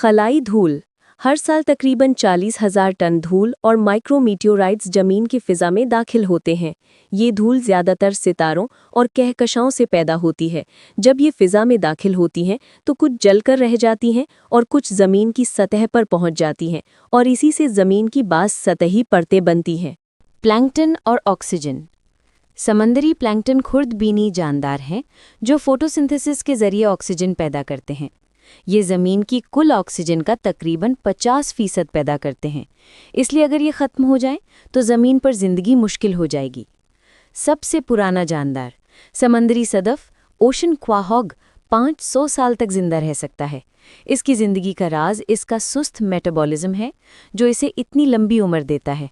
खलाई धूल। हर साल तकरीबन 40,000 टन धूल और माइक्रोमीटियोराइट्स जमीन की फिजा में दाखिल होते हैं। ये धूल ज़्यादातर सितारों और कहकशाओं से पैदा होती है। जब ये फिजा में दाखिल होती हैं तो कुछ जलकर रह जाती हैं और कुछ ज़मीन की सतह पर पहुंच जाती हैं और इसी से ज़मीन की बाज़ सतही परतें बनती हैं। प्लैंकटन और ऑक्सीजन। समंदरी प्लैंकटन खुर्दबीनी जानदार हैं जो फोटोसिंथेसिस के जरिए ऑक्सीजन पैदा करते हैं। ये ज़मीन की कुल ऑक्सीजन का तकरीबन 50% पैदा करते हैं। इसलिए अगर ये ख़त्म हो जाए तो ज़मीन पर ज़िंदगी मुश्किल हो जाएगी। सबसे पुराना जानदार समंदरी सदफ ओशन क्वाहॉग 500 साल तक जिंदा रह सकता है। इसकी ज़िंदगी का राज इसका सुस्त मेटाबॉलिज्म है जो इसे इतनी लंबी उम्र देता है।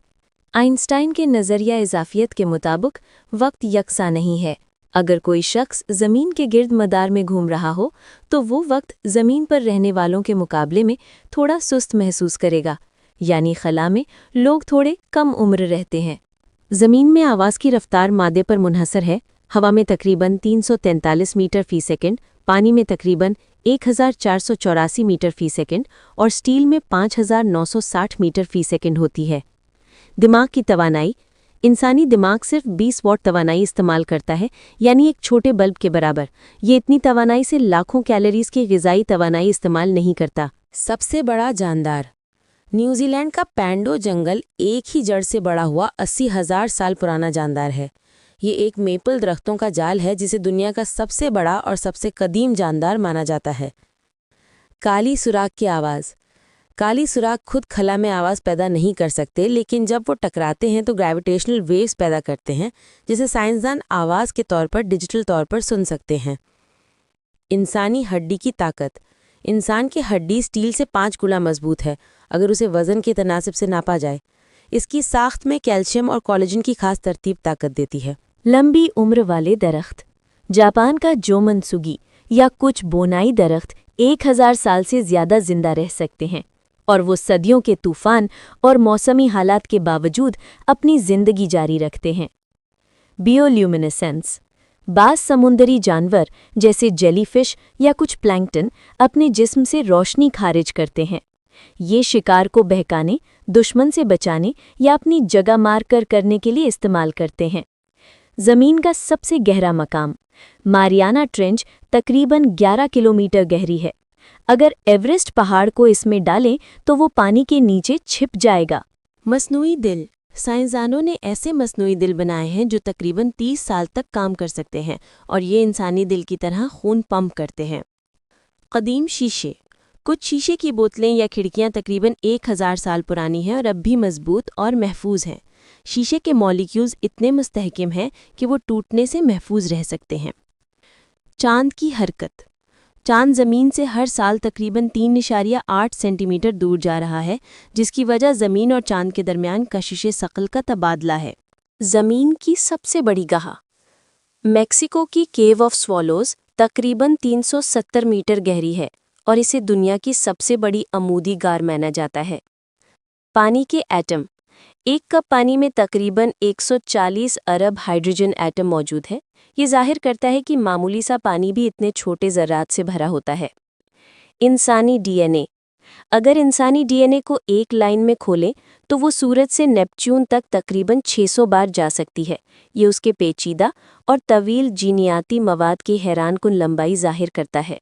आइंस्टाइन के नज़रिया इजाफियत के मुताबिक वक्त यकसा नहीं है। अगर कोई शख्स ज़मीन के गिर्द मदार में घूम रहा हो तो वो वक्त ज़मीन पर रहने वालों के मुकाबले में थोड़ा सुस्त महसूस करेगा, यानी खला में लोग थोड़े कम उम्र रहते हैं। ज़मीन में आवाज़ की रफ्तार मादे पर मुनहसर है। हवा में तकरीबन 343 मीटर फ़ी सेकंड, पानी में तकरीबन 1484 मीटर फ़ी सेकंड और स्टील में 5960 मीटर फ़ी सेकंड होती है। दिमाग की तवानाई। इंसानी दिमाग सिर्फ 20 वाट तवानाई इस्तेमाल करता है, यानी एक छोटे बल्ब के बराबर। ये इतनी तवानाई से लाखों कैलोरीज की ग़िज़ाई तवानाई इस्तेमाल नहीं करता। सबसे बड़ा जानदार न्यूजीलैंड का पैंडो जंगल एक ही जड़ से बड़ा हुआ 80,000 साल पुराना जानदार है। ये एक मेपल दरख्तों का जाल है जिसे दुनिया का सबसे बड़ा और सबसे कदीम जानदार माना जाता है। काली सुराख की आवाज़। काली सुराख खुद खला में आवाज़ पैदा नहीं कर सकते, लेकिन जब वो टकराते हैं तो ग्रेविटेशनल वेव्स पैदा करते हैं जिसे साइंसदान आवाज़ के तौर पर डिजिटल तौर पर सुन सकते हैं। इंसानी हड्डी की ताकत। इंसान की हड्डी स्टील से 5 गुना मजबूत है अगर उसे वज़न के तनासिब से नापा जाए। इसकी साख्त में कैल्शियम और कोलेजन की खास तरतीब ताकत देती है। लंबी उम्र वाले दरख्त। जापान का जोमनसुगी या कुछ बोनाई दरख्त 1000 साल से ज़्यादा जिंदा रह सकते हैं और वो सदियों के तूफान और मौसमी हालात के बावजूद अपनी जिंदगी जारी रखते हैं। बियोल्यूमिनेसेंस। बाज़ समुंदरी जानवर जैसे जेलीफिश या कुछ प्लैंकटन अपने जिस्म से रोशनी खारिज करते हैं। ये शिकार को बहकाने, दुश्मन से बचाने या अपनी जगह मार कर करने के लिए इस्तेमाल करते हैं। ज़मीन का सबसे गहरा मकाम। मारियाना ट्रेंच तकरीबन 11 किलोमीटर गहरी है। अगर एवरेस्ट पहाड़ को इसमें डालें तो वो पानी के नीचे छिप जाएगा। मसनूई दिल। साइंसदानों ने ऐसे मसनूई दिल बनाए हैं जो तकरीबन 30 साल तक काम कर सकते हैं और ये इंसानी दिल की तरह खून पंप करते हैं। कदीम शीशे। कुछ शीशे की बोतलें या खिड़कियां तकरीबन 1000 साल पुरानी हैं और अब भी मजबूत और महफूज हैं। शीशे के मॉलिक्यूल्स इतने मुस्तहकम हैं कि वो टूटने से महफूज रह सकते हैं। चांद की हरकत। चांद ज़मीन से हर साल तकरीबन 3.8 सेंटीमीटर दूर जा रहा है, जिसकी वजह ज़मीन और चांद के दरमियान कशिशे सकल का तबादला है। ज़मीन की सबसे बड़ी गाह। मेक्सिको की केव ऑफ स्वॉलोज़ तकरीबन 370 मीटर गहरी है और इसे दुनिया की सबसे बड़ी अमूदी गार माना जाता है। पानी के एटम। एक कप पानी में तकरीबन 140 अरब हाइड्रोजन एटम मौजूद है। ये जाहिर करता है कि मामूली सा पानी भी इतने छोटे ज़रात से भरा होता है। इंसानी डीएनए। अगर इंसानी डीएनए को एक लाइन में खोलें तो वो सूरज से नेपच्यून तक तकरीबन 600 बार जा सकती है। ये उसके पेचीदा और तवील जीनियाती मवाद की हैरानकुन लंबाई जाहिर करता है।